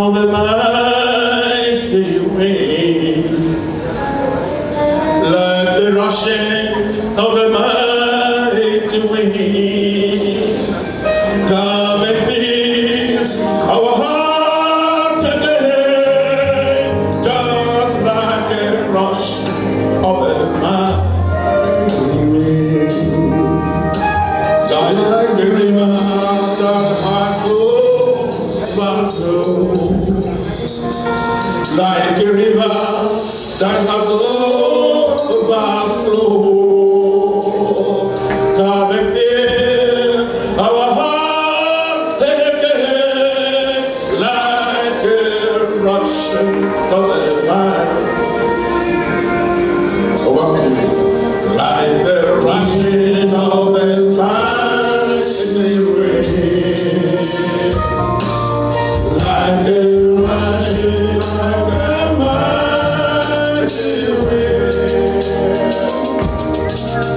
of the mighty wind, like the rushing of the mighty wind. Come and fill our heart today, just like a rush of the mighty wind. Like the river that has overflowed, like a river that has overflowed. Come and fill our heart again, like a rushing of the fire. Like the rushing of the mighty wind, like the rushing of the mighty wind.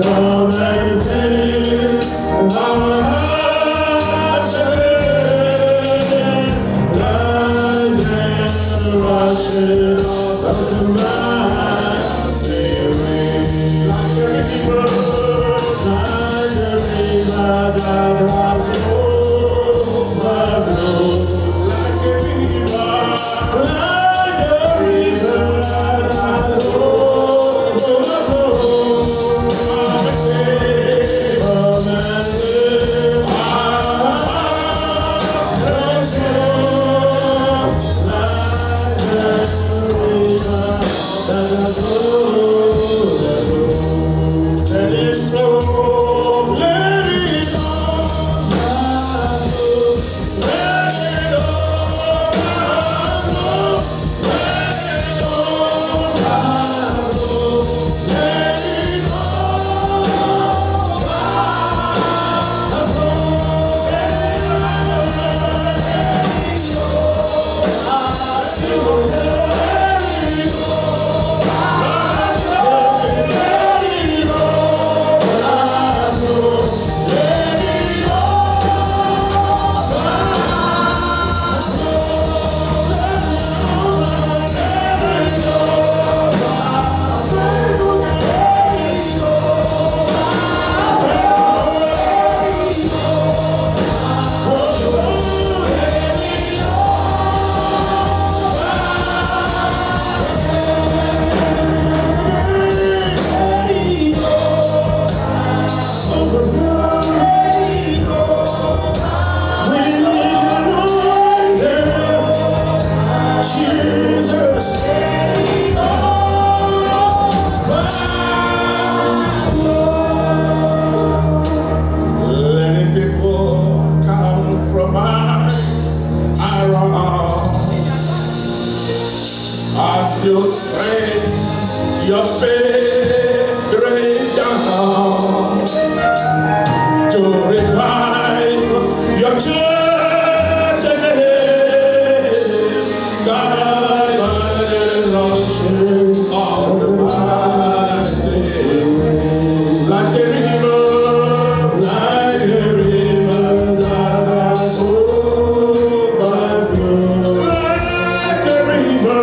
Come and fill our hearts again, like the rushing of the mighty wind. Like a river that has overflowed, like a river that has overflowed. Come and fill our hearts again, like a river that has overflowed. Let it flow, let it go, let it overflow, let it overflow, let it your spirit down to revive your church again. God, by the rushing of the mighty wind, like a river that has overflowed, like a river.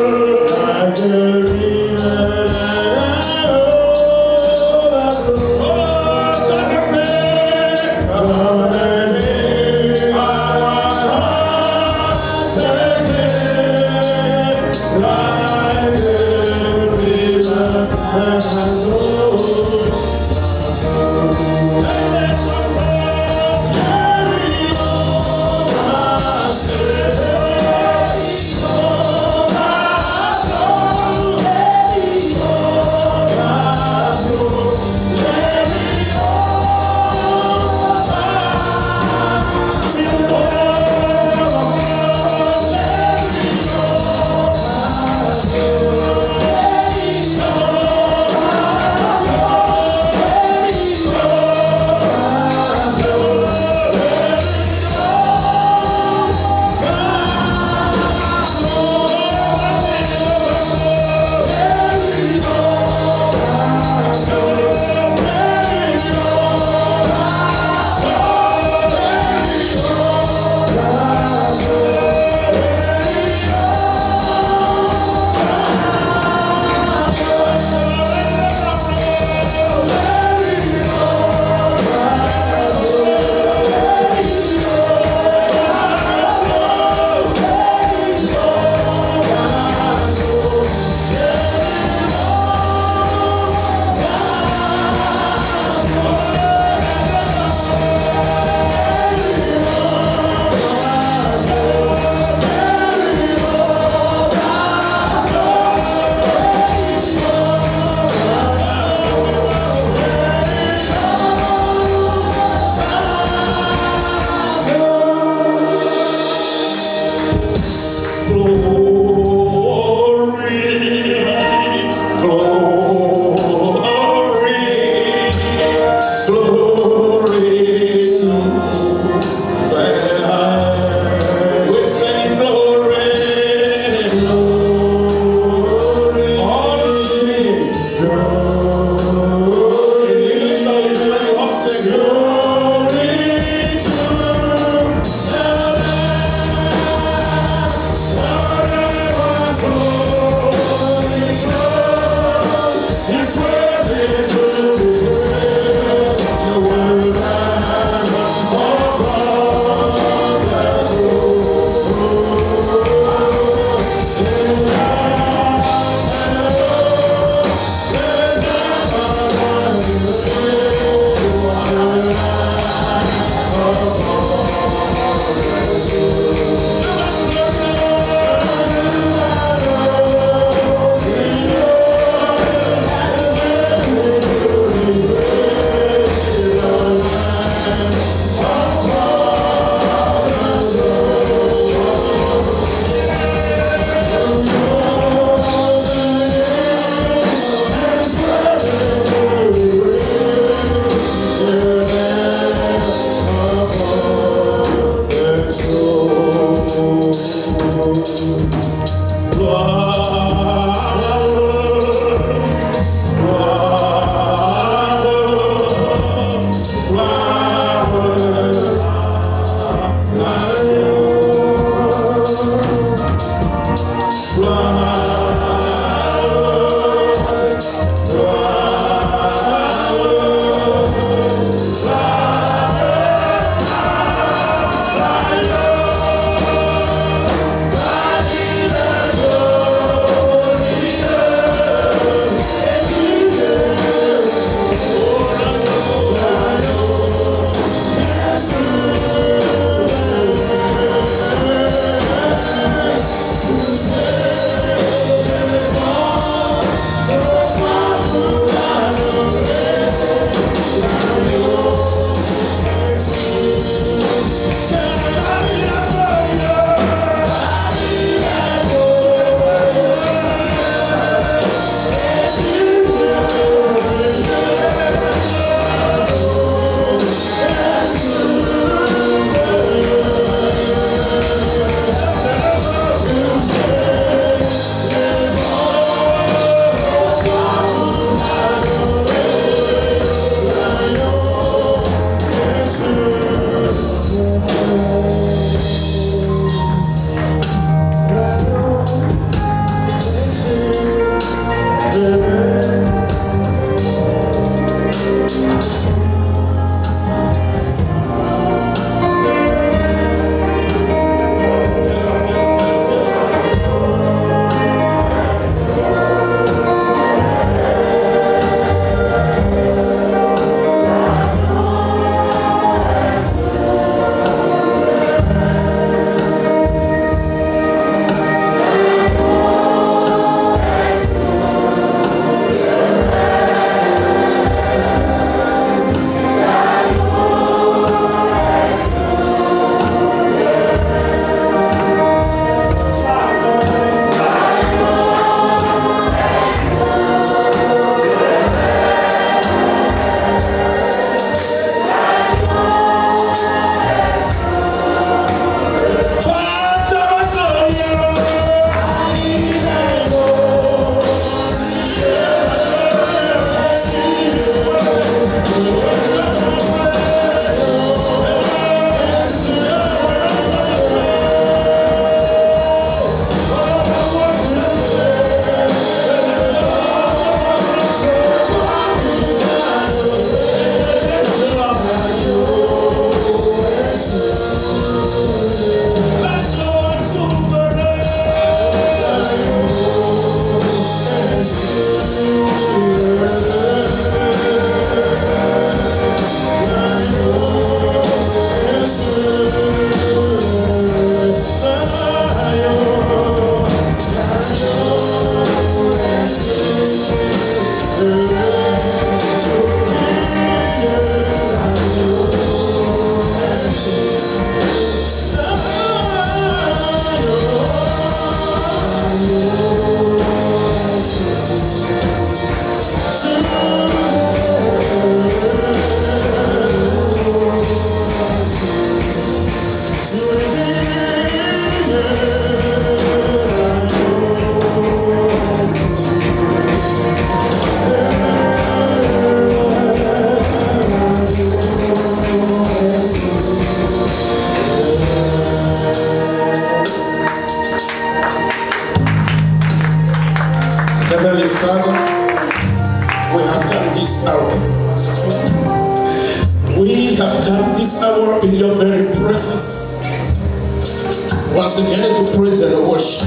Once again to praise and worship.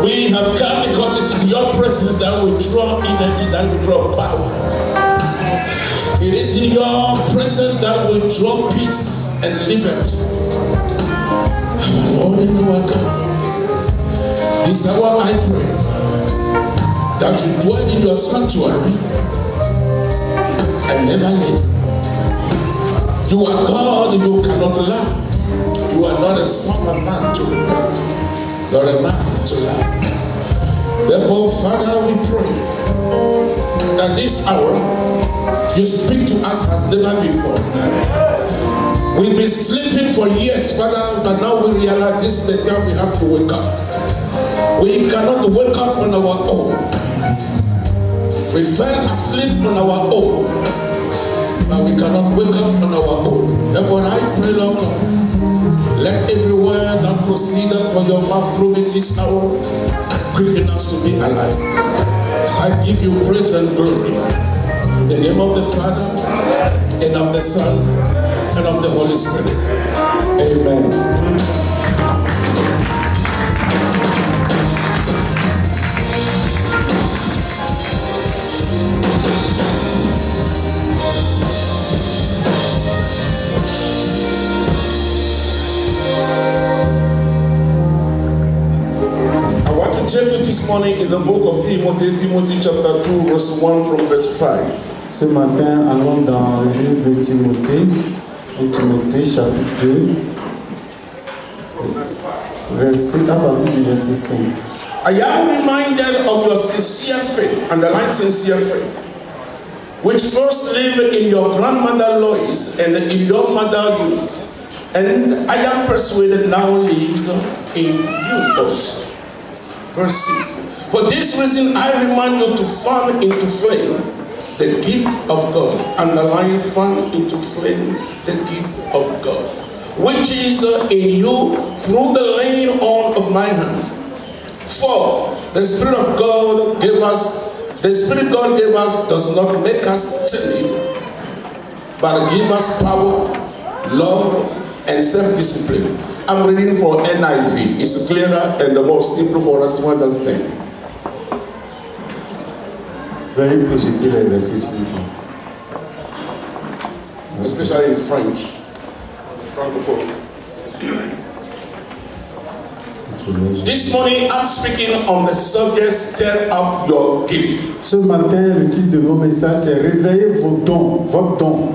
We have come because it's in your presence that we draw energy, that we draw power. It is in your presence that we draw peace and liberty. Our Lord and our God, this hour I pray that you dwell in your sanctuary and never leave. You are God, you cannot lie. You are not a son of man to repent, nor a man to lie. Therefore, Father, we pray that this hour you speak to us as never before. We've been sleeping for years, Father, but now we realize this is the time we have to wake up. We cannot wake up on our own. We fell asleep on our own, but we cannot wake up on our own. Therefore, I pray, Lord God, let every word that proceeded from of your mouth through me this hour, quicken us to be alive. I give you praise and glory. In the name of the Father, and of the Son, and of the Holy Spirit. Amen. This morning in the book of Timothy chapter 2, verse 1 from verse 5. Ce matin, allons dans le livre de Timothée chapitre 2, à partir du verset 5. I am reminded of your sincere faith, underline sincere faith, which first lived in your grandmother Lois and in your mother Eunice, and I am persuaded now lives in you also. Verse 6. For this reason I remind you to fan into flame the gift of God. Underline, fan into flame the gift of God, which is in you through the laying on of my hand. For the Spirit God gave us does not make us timid, but give us power, love, and self-discipline. I'm reading for NIV. It's clearer and more simple for us to understand. Veuillez projeter les versets suivants. Especially in French. Francophone. This morning I'm speaking on the subject, stir up your gift. Ce matin, le titre de mon message c'est réveillez vos dons, votre don.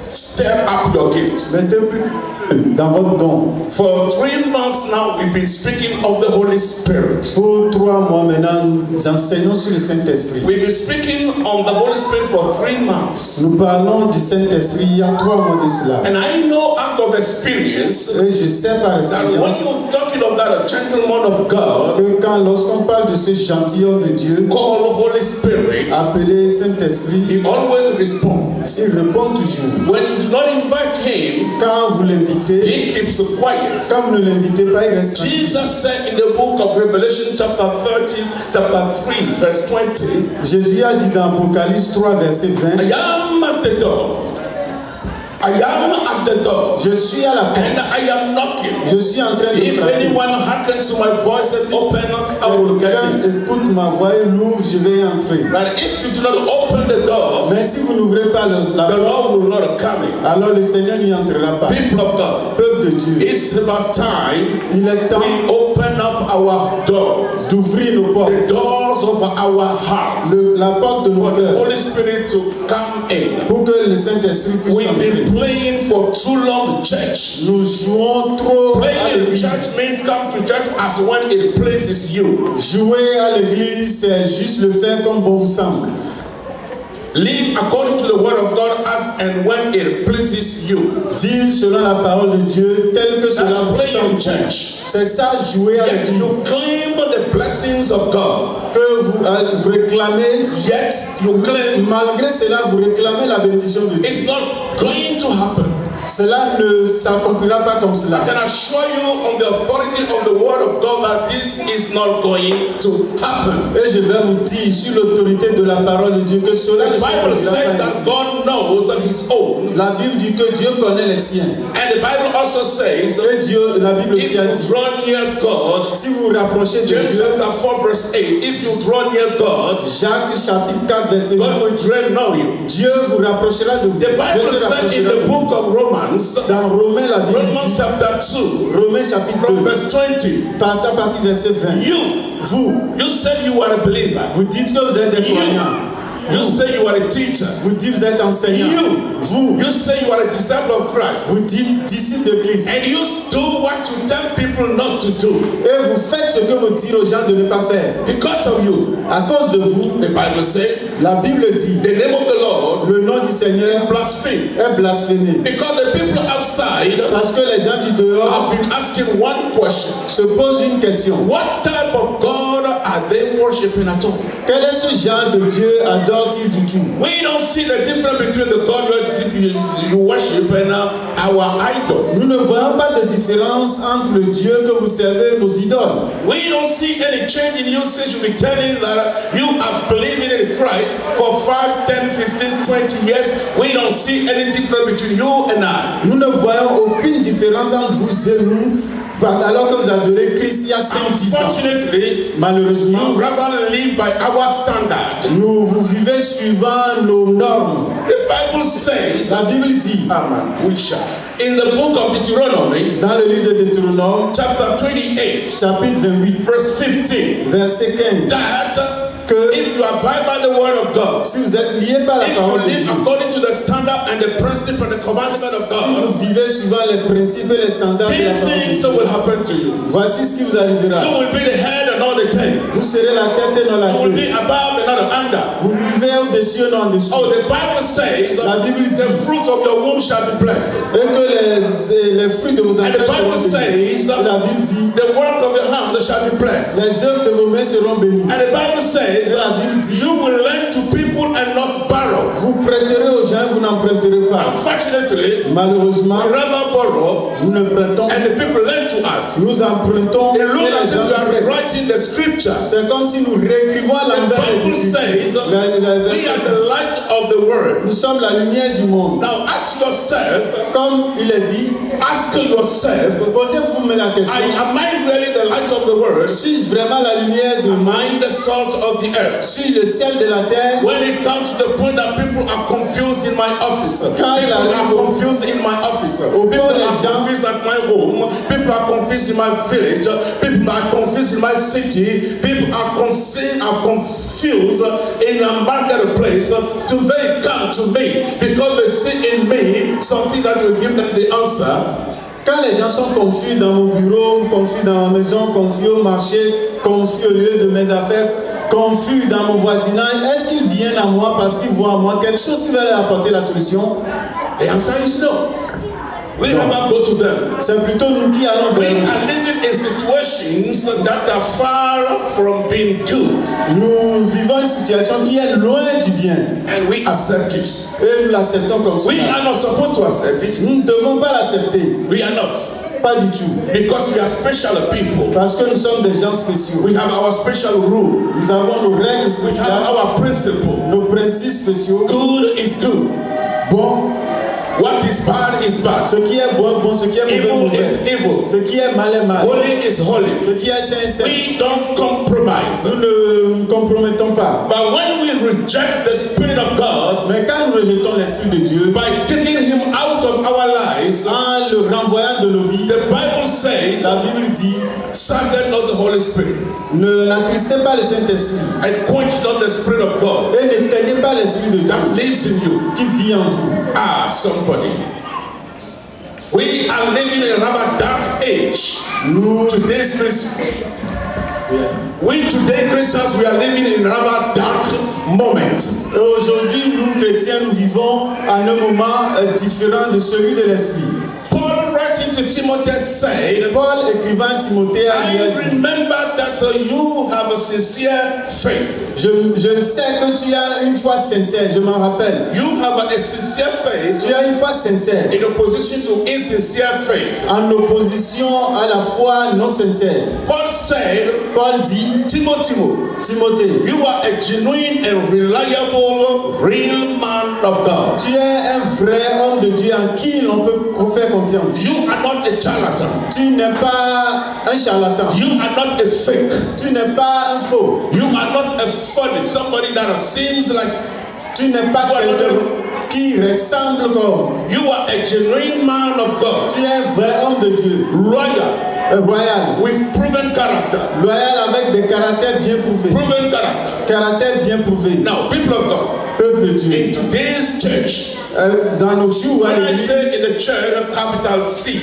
Stir up your gift. Mettez plus dans votre don. For 3 months now, we've been speaking of the Holy Spirit. Pour 3 mois maintenant, nous enseignons sur le Saint-Esprit. We've been speaking on the Holy Spirit for 3 months. Nous parlons du Saint-Esprit il y a 3 mois de cela. And I know out of experience Et je sais par that when expérience you're talking about a gentleman of God que lorsqu'on parle de ce gentilhomme de Dieu called Holy Spirit, appelé Saint-Esprit, he always responds. il répond toujours. When you do not invite him, Quand vous l'invitez, he keeps quiet. quand vous ne l'invitez pas, il reste tranquille. Jesus said in the book of Revelation chapter 3 verse 20, Jésus a dit dans Apocalypse 3 verset 20, I am at the door. I am at the door. je suis à la porte, And I am knocking. je suis en train de If frapper. anyone hearkens to my voice and open up, I will get Quelqu'un in. écoute ma voix et l'ouvre, je vais entrer. But if you do not open the door, Mais si vous n'ouvrez pas la the porte, Lord will not come in. alors le Seigneur n'y entrera pas. People of God, Peuple de Dieu, it's about time il est temps we open up our doors, d'ouvrir nos portes, the doors of our heart, la porte de nos for the cœurs, Holy Spirit to come in. pour que le Saint-Esprit puisse We've entrer. been playing for too long church. Nous jouons trop à Playing in l'église. church means come to church as when it pleases you. Jouer à l'église, c'est juste le faire comme bon vous semble. Live according to the word of God as and when it pleases you. Vivre selon la parole de Dieu, tel que cela That's vous playing in semble. church. C'est ça, jouer à Yet l'église. you claim the blessings of God. Que vous réclamez, Yet you claim malgré cela, vous réclamez la bénédiction de Dieu. it's not going to happen. Cela ne s'accomplira pas comme cela. I can assure you on the authority of the word of God that this is not going to happen. Et je vais vous dire sur l'autorité de la parole de Dieu que cela The ne Bible s'accomplira says pas that ainsi. God knows his own. La Bible dit que Dieu connaît les siens. And the Bible also says Et Dieu, la Bible if aussi a you dit, draw near God, si vous vous rapprochez de James Dieu, chapter 4 verse 8, if you draw near God, Jacques chapitre 4 verset 8, God will draw near you. Dieu vous rapprochera de vous. The Dieu Bible se said in rapprochera the de vous. book of Romans, Dans Romains, la Bible Romans dit, chapter 2, Romains chapitre from 2, verse 20, à partir du verset 20, you said you are a believer. vous dites que vous êtes des croyants. You say you are a teacher. Vous dites que vous êtes enseignant. You say you are a disciple of Christ. Vous dites disciple de Christ. And you do what you tell people not to do. Et vous faites ce que vous dites aux gens de ne pas faire. Because of you. À cause de vous, The Bible says, la Bible dit, the name of the Lord le nom du Seigneur blaspheme. est blasphémé. Because the people outside Parce que les gens du dehors have been asking one question. se posent une question. What type of God are they worshiping at all? Quel est ce genre de Dieu adore-t-il du tout? We don't see the difference between the God you worship and our idols. Nous ne voyons pas de différence entre le Dieu que vous servez et nos idoles. We don't see any change in you since you be telling that you are believing in Christ for 5, 10, 15, 20 years. We don't see any difference between you and I. Nous ne voyons aucune différence entre vous et nous alors que vous adorez Christ il y a 5-10 ans. Unfortunately, Malheureusement, you rather live by our standard. vous vivez suivant nos normes. The Bible says, La Bible dit, in the book of Deuteronomy, dans le livre de Deutéronome, chapter 28, chapitre 28, verse 15, verset 15, that que if you abide by the word of God, si vous êtes liés par la if you parole de live Dieu, according to the standard and the principle and the commandment of si vous God, vivez suivant les principes et les standards de la these parole de things Dieu, will happen to you. voici ce qui vous You arrivera. will be the head and not the tail. Vous serez la tête et non la You will be queue. above and not under. Vous vivez au-dessus et non en dessous. Oh, the Bible says La Bible dit the fruit of your womb shall be blessed. et que les fruits de vos And the entrailles Bible seront bénis. says Et la Bible dit the work of your hand shall be blessed. les œuvres de vos mains seront bénies. And the Bible Et says la Bible dit you will lend to people and not borrow. vous prêterez aux gens, vous n'emprunterez pas. Unfortunately, Malheureusement, we rather borrow nous ne prêtons, and the people lend to us. nous empruntons It et looks les as if gens we are prêtent. rewriting the scripture. C'est comme si nous réécrivons à The l'envers les Bible Écritures. says Les we are versets. the light of the world. Nous sommes la lumière du monde. Now ask yourself, Comme il est dit, ask yourself, posez-vous la question. am I really the light of the world? Suis-je vraiment la lumière du Am monde? I the salt of the earth? Suis le sel de la terre? When it comes to the point that people are confused in my office, people Quand il are arrive confused in my office, people are confused at my home, people are confused in my village, people are confused in my city, people are confused in a marketplace, to they come to me because they see in me something that will give them the answer. Quand les gens sont confus dans mon bureau, confus dans ma maison, confus au marché, confus au lieu de mes affaires, confus dans mon voisinage, est-ce qu'ils viennent à moi parce qu'ils voient en moi quelque chose qui va leur apporter la solution? The answer is no. We never go to them. C'est plutôt nous qui allons We vers eux. are living in situations that are far from being good, Nous vivons une situation qui est loin du bien and we accept it. et nous l'acceptons comme We cela. are not supposed to accept it. Nous ne devons pas l'accepter, We are not. pas du tout, Because we are special people. parce que nous sommes des gens spéciaux. We have our special rule. Nous avons nos règles We have spéciales, our principle. nos principes spéciaux. Good is good. Bon, What is bad is bad. ce qui est bon, bon, ce qui est mauvais, Evil mauvais. is evil. Ce qui est mal est mal. Holy is holy. Ce qui est saint, saint. We don't compromise. Nous ne nous compromettons pas. But when we reject the Spirit of God Mais quand nous rejetons l'Esprit de Dieu, by taking Him out of our lives, en le renvoyant de nos vies, the Bible says, la Bible dit, sadden not the Holy Spirit ne n'attristez pas le Saint-Esprit and quench not the Spirit of God et n'éteignez pas l'Esprit de Dieu that lives in you. qui vit en vous. Ah, somebody. We are living in a rather dark age. Today's Christians. We today Christians, we are living in a rather dark moment. Et aujourd'hui, nous chrétiens, nous vivons en un moment différent de celui de l'Esprit. Paul writing to Timothy said, Paul écrivant à Timothée a I dit, remember that you have a sincere faith. je sais que tu as une foi sincère, je m'en rappelle. You have a sincere faith Tu as une foi sincère in opposition to insincere faith. en opposition à la foi non sincère. Paul said, Paul dit, Timothy, Timothée, you are a genuine and reliable, real man of God. tu es un vrai homme de Dieu en qui l'on peut faire confiance. You are not a charlatan. Tu n'es pas un charlatan. You are not a fake. Tu n'es pas un faux. You are not a funny, somebody that seems like. Tu n'es pas quelqu'un qui ressemble comme. You are a genuine man of God. Tu es un vrai homme de Dieu. Royal. With proven character. Loyal avec des caractères bien prouvés. Proven character. Caractères bien prouvés. Now, people of God. Peuple de Dieu. In today's church. Dans nos jours, when I say in the church, capital C.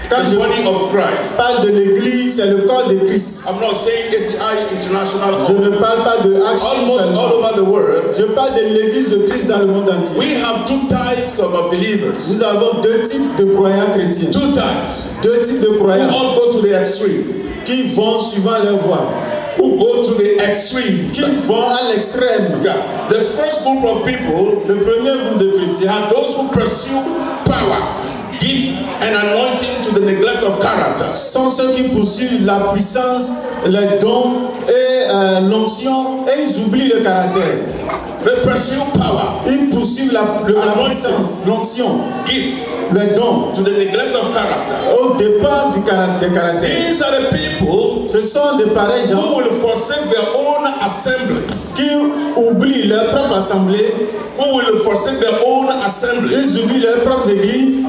Quand the body of Christ. Parle de l'église, c'est le corps de Christ. I'm not saying ACI International. Je ne parle pas de Action almost all over the world. Je parle de l'église de Christ dans le monde entier. We have two types of believers. Nous avons deux types de croyants chrétiens. Two types. Deux types de croyants. Who all go to the extreme. Qui vont suivant leur voie. who go to the extreme. qui vont à l'extrême. Yeah. The first group of people Le premier groupe de chrétiens are those who pursue power, gift, and anointing to the neglect of character. sont ceux qui poursuivent la puissance, les dons et l'onction, et ils oublient le caractère. They pursue power, Ils poursuivent la puissance, l'onction, gifts, les dons, to the neglect of character. au départ du caractère. These are the people Ce sont des pareils who gens will forsake their own assembly. qui oublient leur propre assemblée, Who will forsake their own assembly. ils oublient leurs propres églises,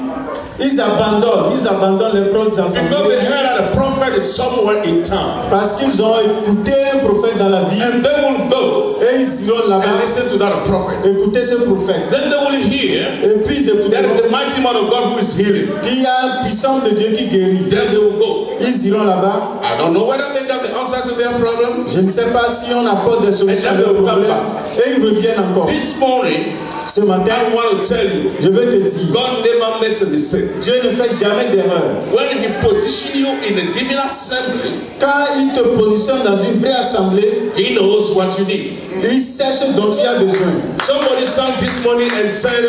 ils abandonnent leurs propres Because they assemblées heard that a prophet is somewhere in town. parce qu'ils ont écouté un prophète dans la ville And they will go et ils iront and là-bas listen to that prophet. écouter ce prophète. Then they will hear Et puis ils that is écouteront the mighty man of God who is healing. qu'il y a un puissant de Dieu qui guérit. Then they will go. Ils iront là-bas. I don't know whether they got the answer to their problem. Je ne sais pas si on apporte des solutions à leurs problèmes. Et ils reviennent encore. This morning, Ce matin, I want to tell you, je vais te dire, God never makes a mistake. Dieu ne fait jamais d'erreur. When He positions you in a given assembly, Quand il te positionne dans une vraie assemblée, He knows what you need. il sait ce dont tu as besoin. Somebody sang this morning and said,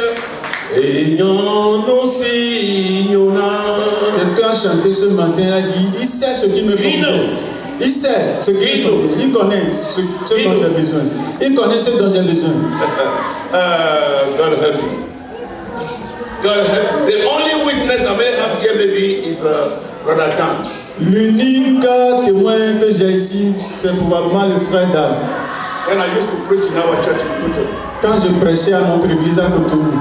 Quelqu'un a chanté ce matin, il a dit, il sait ce qui me convient. Il sait ce qu'il me convient. Il connaît ce dont j'ai besoin. Il connaît ce dont j'ai besoin. God help me. God help me. The only witness I may have here maybe is Brother Dan. L'unique témoin que j'ai ici, c'est probablement le frère Dan. When I used to preach in our church in Cotonou. Quand je prêchais à notre église à Cotonou,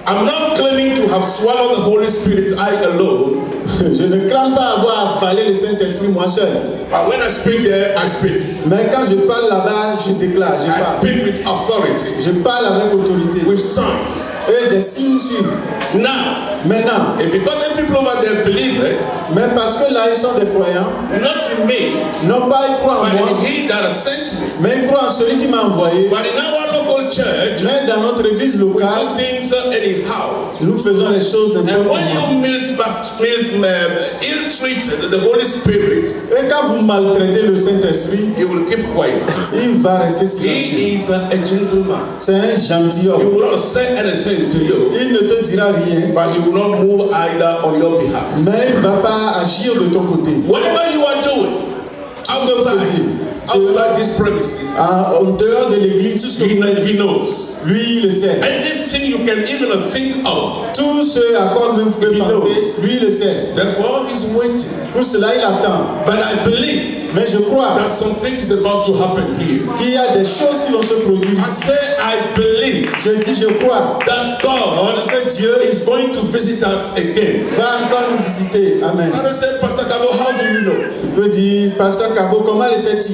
I'm not claiming to have swallowed the Holy Spirit I alone. je ne crains pas avoir avalé le Saint-Esprit moi seul. But when I speak there, I speak. Mais quand je parle là-bas, je déclare, je I parle. speak with authority, Je parle avec autorité. with signs. Et des signes suivent. Now, Maintenant, and because the people over there believe it, mais parce que là, ils sont des croyants, not in me, non pas ils croient en but moi, in He that has sent me. mais ils croient en celui qui m'a envoyé. But in our local church, Mais dans notre église we do locale, things anyhow. nous faisons les choses And n'importe when comment. you ill-treated the Holy Spirit, Et quand vous maltraitez le Saint-Esprit, He will keep quiet. il va rester silencieux. He is a gentleman. C'est un He gentilhomme. will not say anything to you, Il ne te dira rien, but He will not move either on your behalf. mais il ne va pas agir de ton côté. Whatever you are doing outside these premises, En dehors de l'église, tout ce que vous faites, He knows. lui, il le sait. Anything you can even think of. Tout ce à quoi même vous pouvez He penser, knows. lui, il le sait. Therefore, He's waiting. Pour cela, il attend. But I believe Mais je crois that something is about to happen here. qu'il y a des choses qui vont se produire I ici. say I believe Je dis, je crois that God que Dieu is going to visit us again. va encore nous visiter. Amen. And I said, Pastor Kabo, how do you know? Je veux dire, Pasteur Kabo, comment le sais-tu?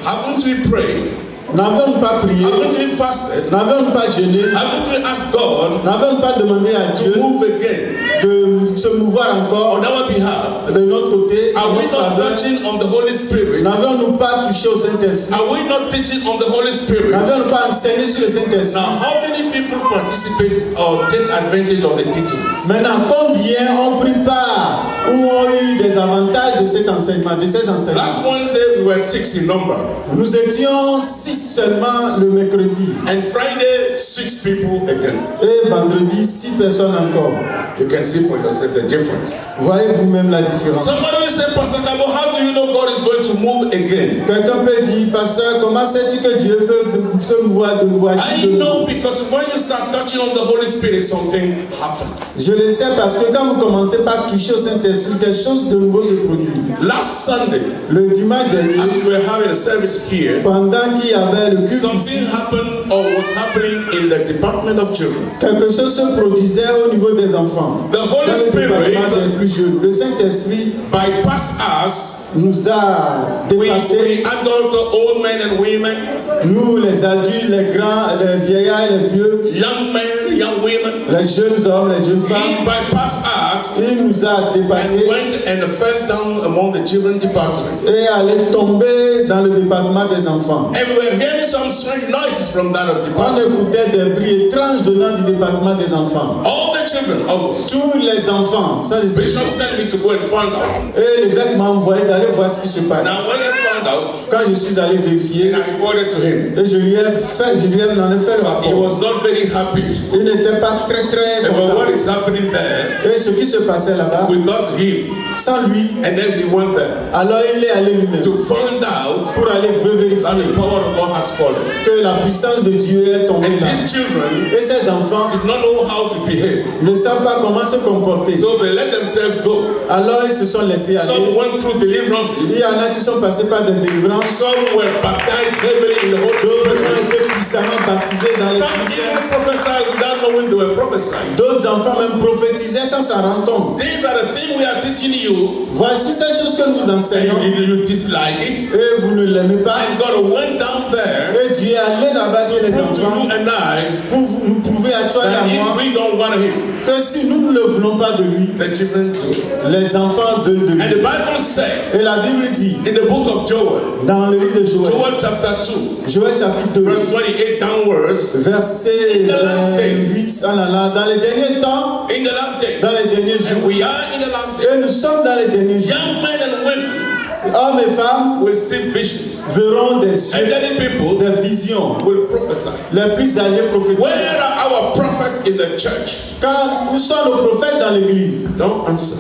Haven't we prayed? N'avons-nous pas prié? Haven't we fasted? N'avons-nous pas jeûné? Haven't we asked God N'avons-nous pas demandé à to Dieu move again de se mouvoir encore on our behalf? de notre côté? Are en we notre not faveur? touching on the Holy Spirit? N'avons-nous pas touché au Saint-Esprit? Are we not teaching on the Holy Spirit? N'avons-nous pas enseigné sur le Saint-Esprit? Now, how many people participate or take advantage of the teachings? Maintenant, combien ont pris part ou ont eu des avantages de cet enseignement, de ces enseignements? Last Wednesday, we were 6 in number. Nous étions 6 seulement le mercredi. And Friday, 6 people again. Et vendredi, 6 personnes encore. You can see for yourself the difference. Voyez vous-même la différence. Somebody will say, Pastor Kabo, how do you know God is going to move again? Quelqu'un peut dire, pasteur, comment sais-tu que Dieu peut se mouvoir de nouveau, agir I de nouveau? know because when you start touching on the Holy Spirit, something happens. Je le sais parce que quand vous commencez par toucher au Saint-Esprit, quelque chose de nouveau se produit. Last Sunday, Le dimanche dernier, as we were having a service here, pendant qu'il y avait le culte ici, something happened or was happening in the Department of Children. quelque chose se produisait au niveau des enfants. The Dans Holy le département Spirit des plus jeunes. Le Saint-Esprit bypassed us, nous a we dépassés, adult, old men and women, nous les adultes, les grands, les vieillards, les vieux, young men, men, young women. les jeunes hommes, les jeunes He femmes. bypassed us Il nous a and dépassés went and fell down among the children department. et allait tomber dans le département des enfants. And we were hearing some strange noises from that On department. écoutait des bruits étranges venant du département des enfants. All the children, almost. Tous les enfants, sans Bishop exception. sent me to go and find out. Et l'évêque m'a envoyé d'aller voir ce qui se passe. Now when I found out, Quand je suis allé vérifier, I reported to him. et je lui ai en ai fait le He rapport. was not very happy. Il n'était pas très And content. what is happening there, Et ce qui se passait là-bas, without him, sans lui, and then he went there alors il est allé lui-même to find out pour aller that vérifier the power of God has fallen. que la puissance de Dieu est tombée And là. these children Et ces enfants did not know how to behave. ne savent pas comment se comporter. So they let themselves go. Alors ils se sont laissés aller. Some went through Il deliverances. y en a qui sont passés par des délivrances. Some were baptized heavily in the Holy D'autres ont Spirit. été puissamment baptisés dans les Some Saints. even prophesied without knowing they were prophesying. D'autres enfants même prophétisaient sans s'en rendre compte. These are the things we are teaching you, Voici ces choses que nous and enseignons. you dislike it. Et vous ne l'aimez pas. And God went down there Et Dieu est allé là-bas chez les to enfants you and I pour nous prouver à toi et à that moi if we don't want him, que si nous ne le voulons pas de lui, the children do. les enfants veulent de And the lui. Bible says Et la Bible dit, in the book of Joel, dans le livre de Joël, Joel chapter 2, Joël chapitre 2, verse 28 downwards, verset 8 en allant, dans les derniers temps, in the last day, dans les derniers and jours, we are in the last day, et nous sommes dans les derniers jours, young men and women hommes et femmes will see visions, verront des and yeux, many people des visions. will prophesy. Les plus âgés prophétisent. Where are our prophets in the church? Quand où sont nos prophètes dans l'église? Don't answer.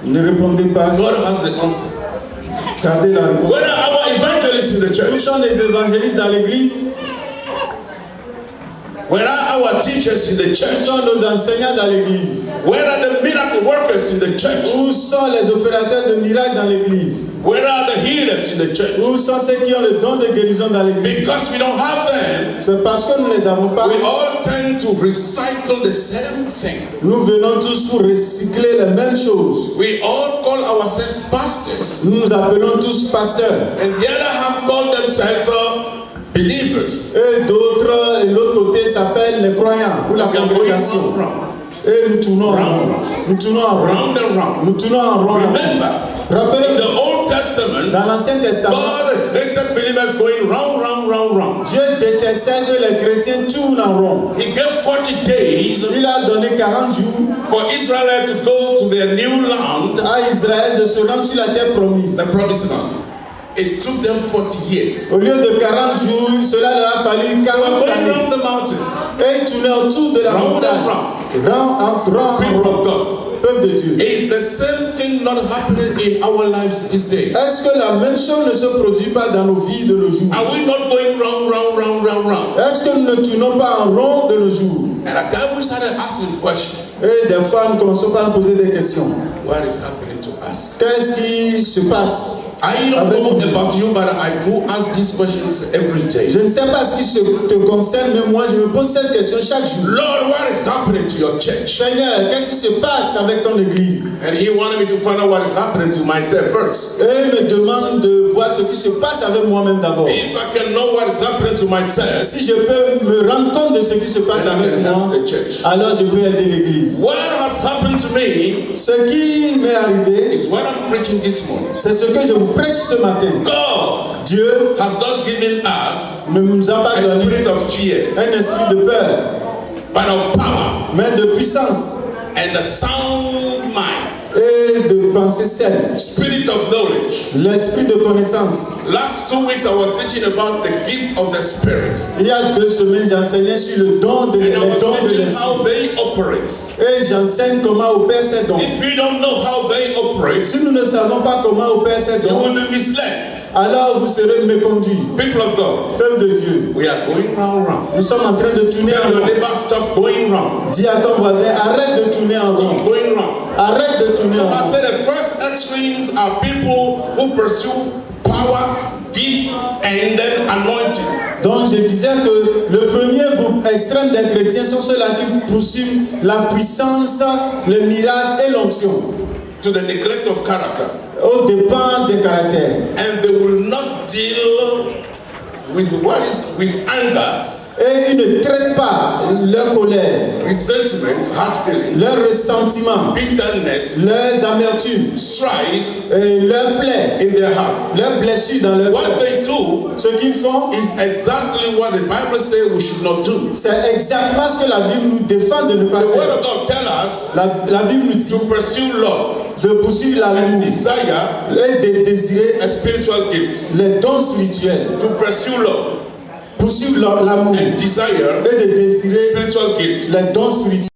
Ne répondez pas. God has the answer. Gardez la réponse. Where are our evangelists in the Où church? sont les évangélistes dans l'église? Where are our teachers in the Où church? sont nos enseignants dans l'église? Where are the miracle workers in the church? Où sont les opérateurs de miracles dans l'église? Where are the healers in the church? Où sont ceux qui ont le don de guérison dans l'église? Because we don't have them, C'est parce que nous ne les avons pas. we all tend to recycle the same thing. Nous venons tous pour recycler les mêmes choses. We all call ourselves pastors, Nous nous appelons tous pasteurs. and the other half call themselves believers. Et d'autres, et l'autre côté s'appelle les croyants ou la We are going congrégation. round, Et nous tournons en rond. Nous tournons en rond. round and round. Nous tournons en rond. Remember, in Rappelez-vous, the Old Testament, dans l'Ancien Testament, God hated believers going round, round, round, round. Dieu détestait que les chrétiens tournent en rond. He gave 40 days Il a donné 40 jours for Israel to go to their new land, à Israël de se rendre sur la terre promise. the promised land. It took them 40 years. Au lieu de 40 jours, cela leur a fallu They were 40 going années. round the mountain. Et ils tournaient autour de la Round montagne. and round. Rang People of God. peuple de Dieu. Is the same thing not happening in our lives these days? Est-ce que la même chose ne se produit pas dans nos vies de nos jours? Are we not going round, round, round, round, round? Est-ce que nous ne tournons pas en rond de nos jours? And I can't we started asking questions. Et des fois, nous commençons par nous poser des questions. What is happening to us? Qu'est-ce qui se passe? I don't know about you, but I do ask these questions every day. Je ne sais pas ce qui te concerne, mais moi, je me pose cette question chaque jour. Lord, what is happening to your church? Seigneur, qu'est-ce qui se passe avec ton église? And he wanted me to find out what is happening to myself first. Et il me demande de voir ce qui se passe avec moi-même d'abord. If I can know what is happening to myself, Si je peux me rendre compte de ce qui se passe then I avec can moi, help the church. alors je peux aider l'église. What has happened to me Ce qui m'est arrivé, is what I'm preaching this morning. c'est ce que je vous prêche ce matin. God Dieu has not given us ne nous a pas a donné spirit of fear, un esprit de peur, but of power mais de puissance and a sound mind, et de pensée saine. spirit of knowledge. L'esprit de connaissance. Last 2 weeks I was teaching about the gift of the Spirit, Il y a 2 semaines, j'enseignais sur le don de, and I les was dons de teaching l'esprit. how they operate. Et j'enseigne comment opère ces dons. If you don't know how they operate, Si nous ne savons pas comment opère ces you dons, will be misled. alors vous serez méconduits. People of God, Peuple de Dieu, we are going round, round. nous sommes en train de tourner Tell en your rond. neighbor, stop going round. Dis à ton voisin, arrête de tourner en Stop rond. going round. Arrête de tourner en I rond. said the first extremes are people who pursue power, gift, and then anointing. Donc je disais que le premier groupe extrême des chrétiens sont ceux-là qui poursuivent la puissance, le miracle et l'onction, To the neglect of character. au dépend des caractères. And they will not deal with what is with anger Et ils ne traitent pas leur colère, resentment, hard feeling, leur ressentiment, bitterness, leurs amertumes, strife et leurs plaies, in their heart. leurs blessures dans leur What cœur. they do Ce qu'ils font, is exactly what the Bible says we should not do. c'est exactement ce que la Bible nous défend de ne pas The Word faire. of God tells us La Bible nous dit to pursue love de poursuivre and l'amour desire et de désirer a spiritual gift. les dons spirituels. To pursue love Poursuivre l'amour and desire et de désirer spiritual gift. les dons spirituels.